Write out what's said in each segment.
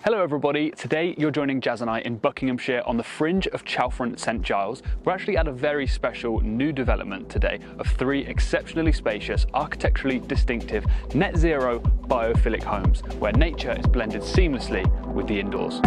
Hello everybody, today you're joining Jazz and I in Buckinghamshire on the fringe of Chalfont St Giles. We're actually at a very special new development today of 3 exceptionally spacious, architecturally distinctive, net zero biophilic homes where nature is blended seamlessly with the indoors.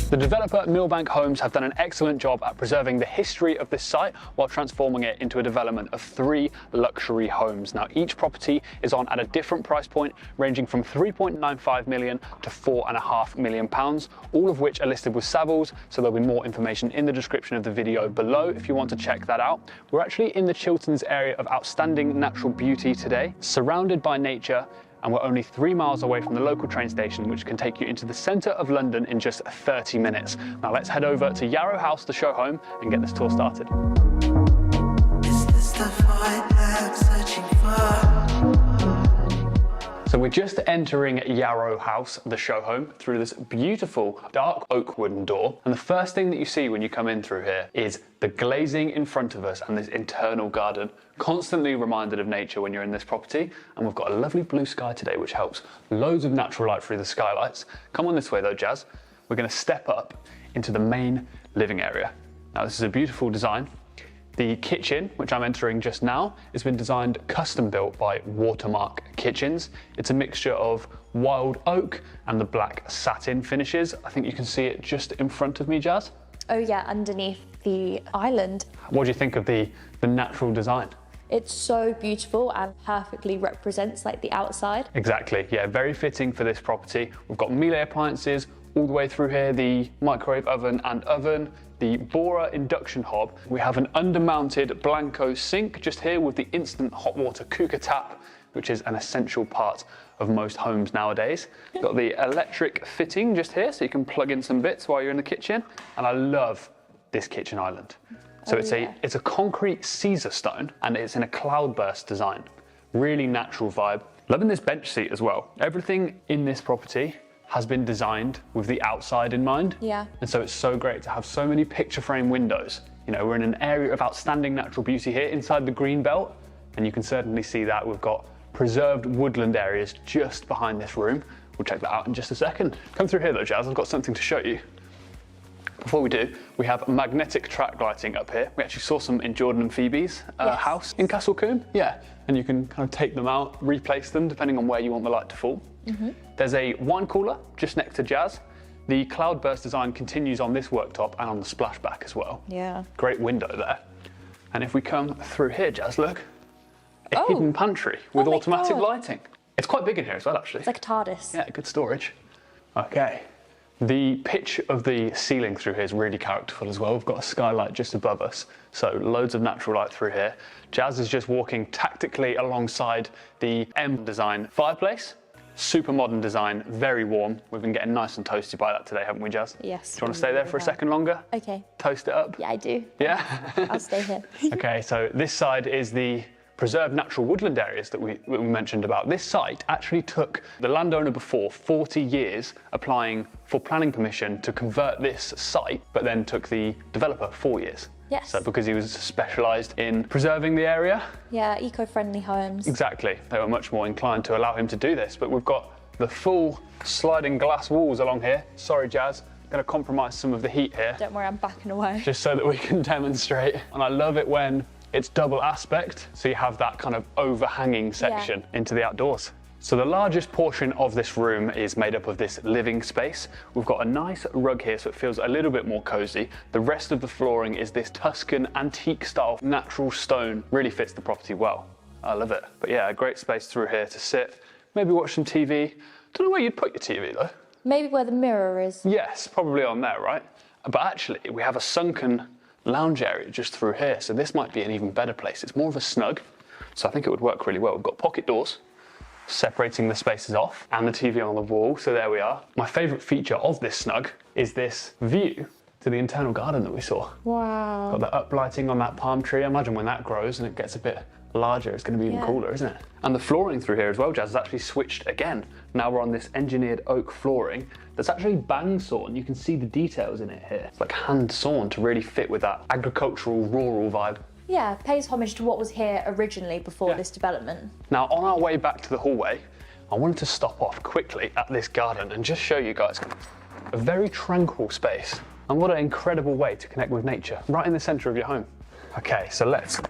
The developer Millbank Homes have done an excellent job at preserving the history of this site while transforming it into a development of 3 luxury homes. Now each property is on at a different price point, ranging from £3.95 million to £4.5 million, all of which are listed with Savills, so there'll be more information in the description of the video below if you want to check that out. We're actually in the Chilterns area of outstanding natural beauty today, surrounded by nature, and we're only 3 miles away from the local train station, which can take you into the centre of London in just 30 minutes. Now let's head over to Yarrow House, the show home, and get this tour started. Is this the void I'm searching for? So we're just entering Yarrow House, the show home, through this beautiful dark oak wooden door. And the first thing that you see when you come in through here is the glazing in front of us and this internal garden. Constantly reminded of nature when you're in this property. And we've got a lovely blue sky today, which helps. Loads of natural light through the skylights. Come on this way though, Jazz. We're going to step up into the main living area. Now this is a beautiful design. The kitchen, which I'm entering just now, has been designed custom built by Watermark Kitchens. It's a mixture of wild oak and the black satin finishes. I think you can see it just in front of me, Jazz. Oh yeah, underneath the island. What do you think of the natural design? It's so beautiful and perfectly represents like the outside. Exactly, yeah, very fitting for this property. We've got Miele appliances all the way through here, the microwave oven and oven, the Bora induction hob. We have an undermounted Blanco sink just here with the instant hot water cooker tap, which is an essential part of most homes nowadays. Got the electric fitting just here, so you can plug in some bits while you're in the kitchen. And I love this kitchen island. So it's a concrete Caesar stone and it's in a cloudburst design. Really natural vibe. Loving this bench seat as well. Everything in this property has been designed with the outside in mind. Yeah. And so it's so great to have so many picture frame windows. You know, we're in an area of outstanding natural beauty here inside the green belt, and you can certainly see that. We've got preserved woodland areas just behind this room. We'll check that out in just a second. Come through here though, Jazz, I've got something to show you. Before we do, we have magnetic track lighting up here. We actually saw some in Jordan and Phoebe's house in Castle Combe. Yeah, and you can kind of take them out, replace them depending on where you want the light to fall. There's a wine cooler just next to Jazz. The cloudburst design continues on this worktop and on the splashback as well. Yeah. Great window there. And if we come through here, Jazz, look, a hidden pantry with automatic lighting. It's quite big in here as well, actually. It's like a TARDIS. Yeah, good storage. Okay. The pitch of the ceiling through here is really characterful as well. We've got a skylight just above us, so loads of natural light through here. Jazz is just walking tactically alongside the M design fireplace. Super modern design, very warm. We've been getting nice and toasty by that today, haven't we, Jazz? Yes. Do you want to stay there for a second longer? Okay. Toast it up? Yeah, I do. Yeah? I'll stay here. Okay, so this side is the preserved natural woodland areas that we mentioned about. This site actually took the landowner before 40 years applying for planning permission to convert this site, but then took the developer 4 years. Yes. So because he was specialised in preserving the area. Yeah, eco-friendly homes. Exactly. They were much more inclined to allow him to do this, but we've got the full sliding glass walls along here. Sorry, Jazz. Going to compromise some of the heat here. Don't worry, I'm backing away. Just so that we can demonstrate. And I love it when it's double aspect, so you have that kind of overhanging section into the outdoors. So the largest portion of this room is made up of this living space. We've got a nice rug here, so it feels a little bit more cozy. The rest of the flooring is this Tuscan antique style natural stone. Really fits the property well. I love it. But yeah, a great space through here to sit, maybe watch some TV. Don't know where you'd put your TV though. Maybe where the mirror is. Yes, probably on there, right? But actually, we have a sunken lounge area just through here, so this might be an even better place. It's more of a snug, so I think it would work really well. We've got pocket doors separating the spaces off and the TV on the wall, so there we are. My favourite feature of this snug is this view to the internal garden that we saw. Wow. Got the uplighting on that palm tree. Imagine when that grows and it gets a bit larger, it's going to be even cooler, isn't it? And the flooring through here as well, Jazz, is actually switched again. Now we're on this engineered oak flooring that's actually bang sawn. You can see the details in it here. It's like hand sawn to really fit with that agricultural, rural vibe. Yeah, pays homage to what was here originally before this development. Now, on our way back to the hallway, I wanted to stop off quickly at this garden and just show you guys a very tranquil space. And what an incredible way to connect with nature, right in the centre of your home. Okay, so let's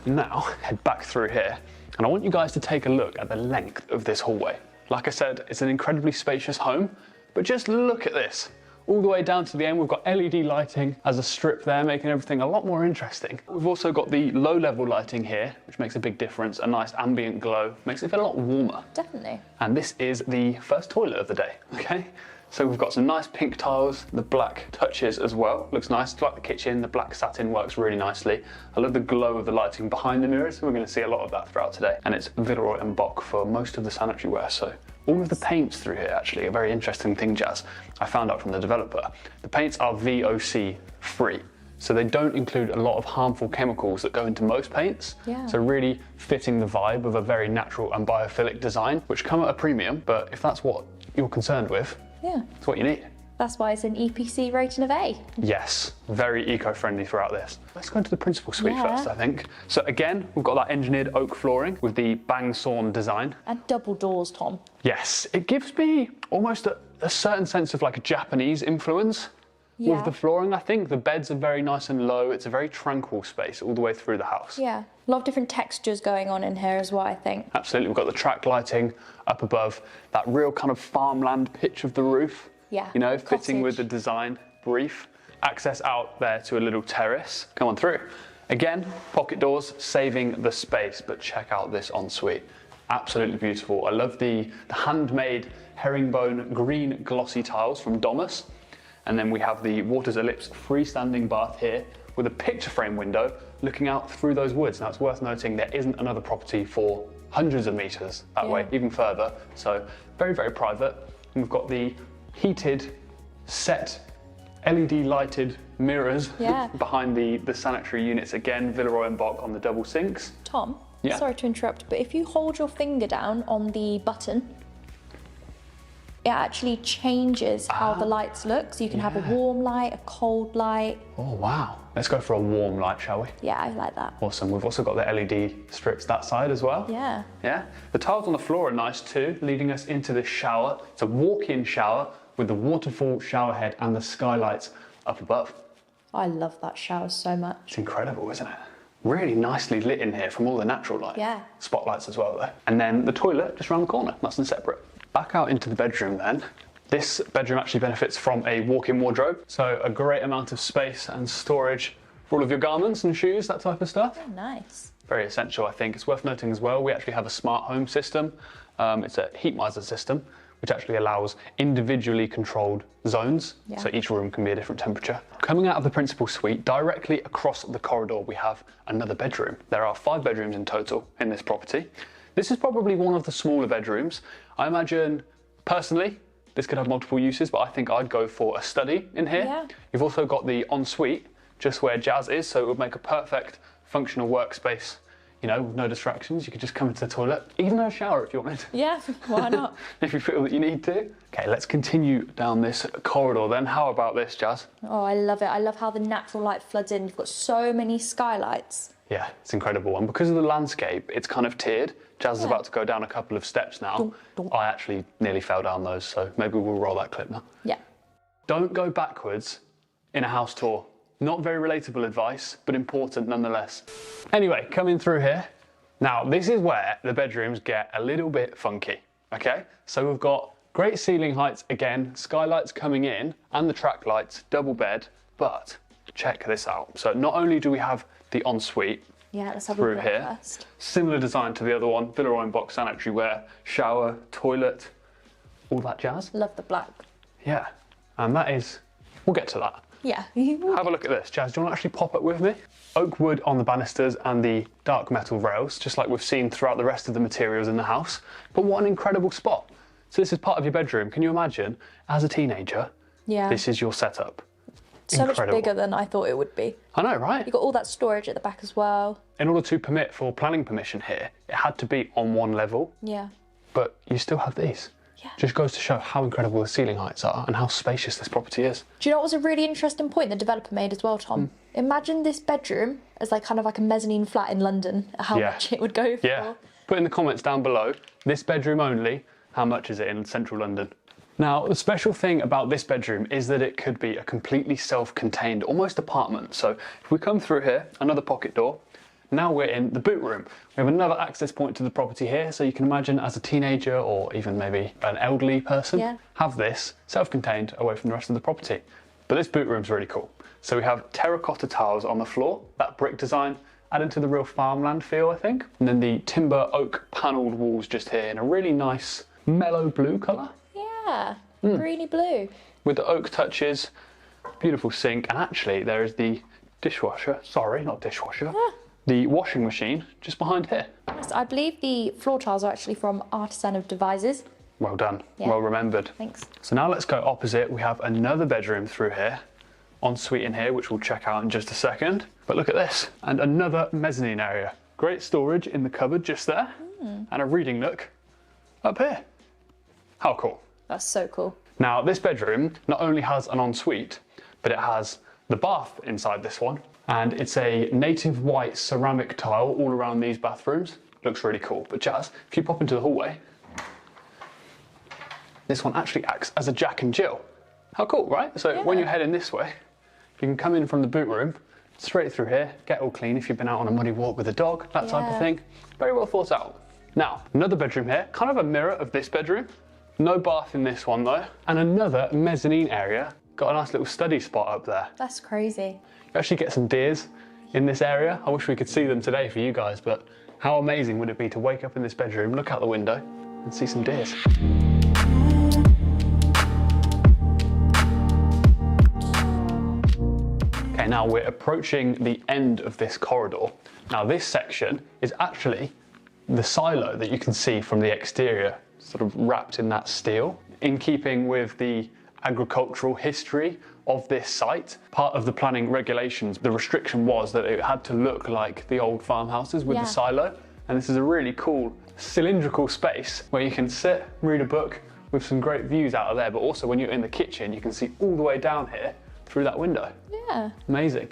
now head back through here. And I want you guys to take a look at the length of this hallway. Like I said, it's an incredibly spacious home, but just look at this. All the way down to the end, we've got LED lighting as a strip there, making everything a lot more interesting. We've also got the low-level lighting here, which makes a big difference. A nice ambient glow, makes it feel a lot warmer. Definitely. And this is the first toilet of the day, okay? So we've got some nice pink tiles, the black touches as well. Looks nice, it's like the kitchen, the black satin works really nicely. I love the glow of the lighting behind the mirrors. We're gonna see a lot of that throughout today. And it's Villeroy and Boch for most of the sanitary ware. So all of the paints through here, actually, a very interesting thing, Jazz, I found out from the developer. The paints are VOC free. So they don't include a lot of harmful chemicals that go into most paints. Yeah. So really fitting the vibe of a very natural and biophilic design, which come at a premium, but if that's what you're concerned with, it's what you need. That's why it's an EPC rating of A. Yes, very eco-friendly throughout this. Let's go into the principal suite first, I think. So again, we've got that engineered oak flooring with the bang sawn design. And double doors, Tom. Yes, it gives me almost a certain sense of like a Japanese influence with the flooring. I think the beds are very nice and low. It's a very tranquil space all the way through the house. Yeah, a lot of different textures going on in here as well, I think. Absolutely, we've got the track lighting up above, that real kind of farmland pitch of the roof. Yeah, you know, fitting cottage. with the design brief. Access out there to a little terrace. Come on through. Again, pocket doors, saving the space, but check out this ensuite. Absolutely beautiful. I love the handmade herringbone green glossy tiles from Domus. And then we have the Water's Ellipse freestanding bath here with a picture frame window looking out through those woods. Now it's worth noting there isn't another property for hundreds of meters that way, even further. So very, very private. And we've got the heated, set, LED lighted mirrors behind the sanitary units. Again, Villeroy and Boch on the double sinks. Tom, sorry to interrupt, but if you hold your finger down on the button, it actually changes how the lights look. So you can have a warm light, a cold light. Oh, wow. Let's go for a warm light, shall we? Yeah, I like that. Awesome. We've also got the LED strips that side as well. Yeah. Yeah. The tiles on the floor are nice too, leading us into this shower. It's a walk-in shower with the waterfall shower head and the skylights up above. I love that shower so much. It's incredible, isn't it? Really nicely lit in here from all the natural light. Yeah. Spotlights as well though. And then the toilet just around the corner, nice and separate. Back out into the bedroom then. This bedroom actually benefits from a walk-in wardrobe, so a great amount of space and storage for all of your garments and shoes, that type of stuff. Oh, nice. Very essential, I think. It's worth noting as well, we actually have a smart home system. It's a heat miser system, which actually allows individually controlled zones, so each room can be a different temperature. Coming out of the principal suite, directly across the corridor, we have another bedroom. There are 5 bedrooms in total in this property. This is probably one of the smaller bedrooms. I imagine, personally, this could have multiple uses, but I think I'd go for a study in here. Yeah. You've also got the ensuite, just where Jazz is, so it would make a perfect functional workspace. You know, with no distractions, you could just come into the toilet, even a shower if you wanted. Yeah, why not? If you feel that you need to. Okay, let's continue down this corridor then. How about this, Jazz? Oh, I love it. I love how the natural light floods in. You've got so many skylights. Yeah, it's incredible. And because of the landscape, it's kind of tiered. Jazz is about to go down a couple of steps now. I actually nearly fell down those, so maybe we'll roll that clip now. Yeah. Don't go backwards in a house tour. Not very relatable advice, but important nonetheless. Anyway, coming through here. Now, this is where the bedrooms get a little bit funky, okay? So we've got great ceiling heights again, skylights coming in, and the track lights, double bed, but check this out. So not only do we have the ensuite, Yeah, let's have a through look here, first. similar design to the other one, Villeroy and Boch sanitary ware, shower, toilet, all that jazz. Love the black. Yeah, and that is, we'll get to that. Yeah. Have a look at this. Jazz, do you want to actually pop it with me? Oak wood on the banisters and the dark metal rails, just like we've seen throughout the rest of the materials in the house. But what an incredible spot. So this is part of your bedroom. Can you imagine, as a teenager, Yeah. this is your setup? So much Incredible. bigger than I thought it would be. I know, right? You've got all that storage at the back as well. In order to permit for planning permission here, it had to be on one level, Yeah. but you still have these. Yeah. Just goes to show how incredible the ceiling heights are and how spacious this property is. Do you know what was a really interesting point the developer made as well, Tom? Imagine this bedroom as like kind of like a mezzanine flat in London, how Yeah. much it would go for. Yeah. Put in the comments down below, this bedroom only, how much is it in central London? Now, the special thing about this bedroom is that it could be a completely self-contained, almost apartment. So if we come through here, another pocket door, now we're in the boot room. We have another access point to the property here, so you can imagine as a teenager or even maybe an elderly person, Yeah. have this self-contained away from the rest of the property. But this boot room's really cool. So we have terracotta tiles on the floor, that brick design, added to the real farmland feel, I think. And then the timber oak panelled walls just here in a really nice mellow blue colour. Yeah, greeny blue. With the oak touches, beautiful sink, and actually there is the dishwasher, sorry, not dishwasher, the washing machine just behind here. Yes, I believe the floor tiles are actually from Artisan of Devices. Well done, Yeah. well remembered. Thanks. So now let's go opposite. We have another bedroom through here, ensuite in here, which we'll check out in just a second. But look at this, and another mezzanine area. Great storage in the cupboard just there, and a reading nook up here. How cool. That's so cool. Now, this bedroom not only has an ensuite, but it has the bath inside this one. And it's a native white ceramic tile all around these bathrooms. Looks really cool. But Jazz, if you pop into the hallway, this one actually acts as a Jack and Jill. How cool, right? So when you're heading this way, you can come in from the boot room, straight through here, get all clean if you've been out on a muddy walk with a dog, that type of Yeah. thing. Very well thought out. Now, another bedroom here, kind of a mirror of this bedroom. No bath in this one though. And another mezzanine area. Got a nice little study spot up there. That's crazy. You actually get some deers in this area. I wish we could see them today for you guys, but how amazing would it be to wake up in this bedroom, look out the window and see some deers. Okay, now we're approaching the end of this corridor. Now this section is actually the silo that you can see from the exterior, sort of wrapped in that steel. In keeping with the agricultural history of this site, part of the planning regulations, the restriction was that it had to look like the old farmhouses with the silo. And this is a really cool cylindrical space where you can sit, read a book with some great views out of there, but also when you're in the kitchen, you can see all the way down here through that window. Yeah. Amazing.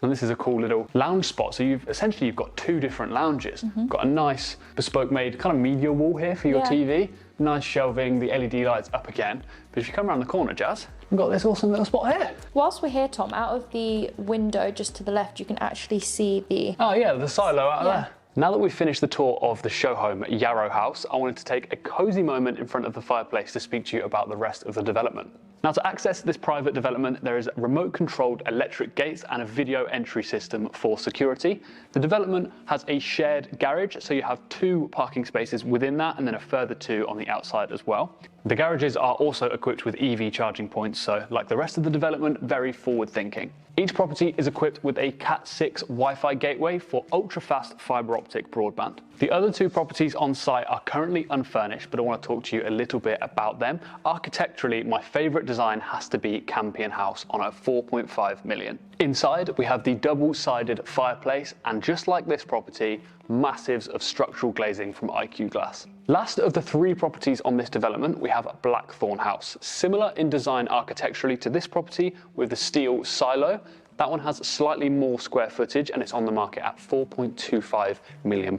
And this is a cool little lounge spot. So you've got two different lounges. Got a nice bespoke made kind of media wall here for your TV. Nice shelving, the LED lights up again. But if you come around the corner, Jazz, we've got this awesome little spot here. Whilst we're here, Tom, out of the window just to the left, you can actually see the... Oh yeah, the silo out there. Now that we've finished the tour of the show home at Yarrow House, I wanted to take a cosy moment in front of the fireplace to speak to you about the rest of the development. Now, to access this private development, there is remote controlled electric gates and a video entry system for security. The development has a shared garage, so you have 2 parking spaces within that and then a further 2 on the outside as well. The garages are also equipped with EV charging points, so like the rest of the development, very forward thinking. Each property is equipped with a Cat6 Wi-Fi gateway for ultra-fast fibre optic broadband. The other 2 properties on site are currently unfurnished, but I want to talk to you a little bit about them. Architecturally, my favourite design has to be Campion House on a 4.5 million. Inside, we have the double-sided fireplace, and just like this property, massives of structural glazing from IQ Glass. Last of the 3 properties on this development, we have Blackthorn House. Similar in design architecturally to this property with the steel silo. That one has slightly more square footage and it's on the market at £4.25 million.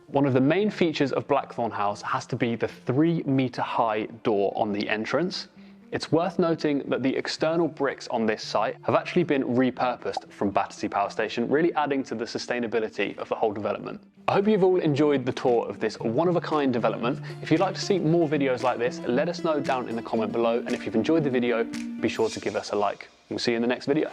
One of the main features of Blackthorn House has to be the 3-metre high door on the entrance. It's worth noting that the external bricks on this site have actually been repurposed from Battersea Power Station, really adding to the sustainability of the whole development. I hope you've all enjoyed the tour of this one-of-a-kind development. If you'd like to see more videos like this, let us know down in the comment below, and if you've enjoyed the video, be sure to give us a like. We'll see you in the next video.